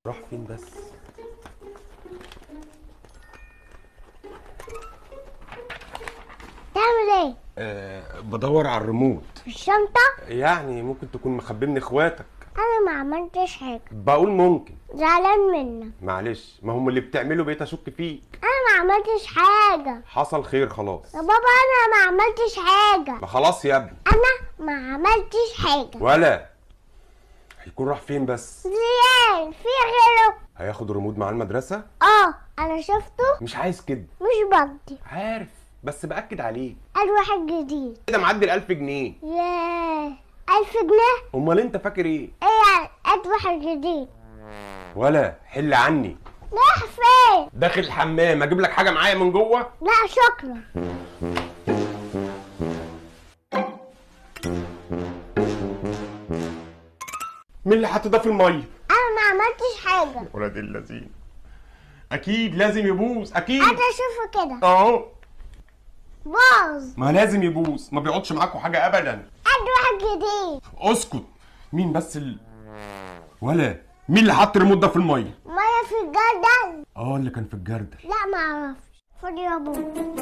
راح فين بس؟ تعمل ايه؟ بدور على الريموت. في الشنطة؟ يعني ممكن تكون مخبي من اخواتك. انا ما عملتش حاجة. بقول ممكن. زعلان منك. معلش، ما هم اللي بتعملوا بقيت اشك فيك. انا ما عملتش حاجة. حصل خير خلاص. يا بابا انا ما عملتش حاجة. ما خلاص يا ابني. انا ما عملتش حاجة. ولا هيكون راح فين بس؟ زيان في غيره. هياخد الريموت مع المدرسة؟ انا شفته. مش عايز كده. مش بدي. عارف، بس باكد عليك. قال واحد جديد. كده معدي ال1000 جنيه. ياه 1000 جنيه؟ امال انت فاكر ايه؟ ايه يعني؟ قد واحد جديد. ولا حل عني. رايح فين؟ داخل الحمام، اجيب لك حاجة معايا من جوه؟ لا شكرا. مين اللي حط ده في المية؟ انا ما عملتش حاجة. ولاد اللذين، اكيد لازم يبوظ، اكيد. انا اشوفه كده. اهو باظ. ما لازم يبوظ، ما بيقعدش معاكوا حاجه ابدا. قد واحد جديد. اسكت. مين بس ولا مين اللي حط الريموت ده في الميه؟ ميه في الجردل. اللي كان في الجردل. لا ما اعرفش. خد يا بابا.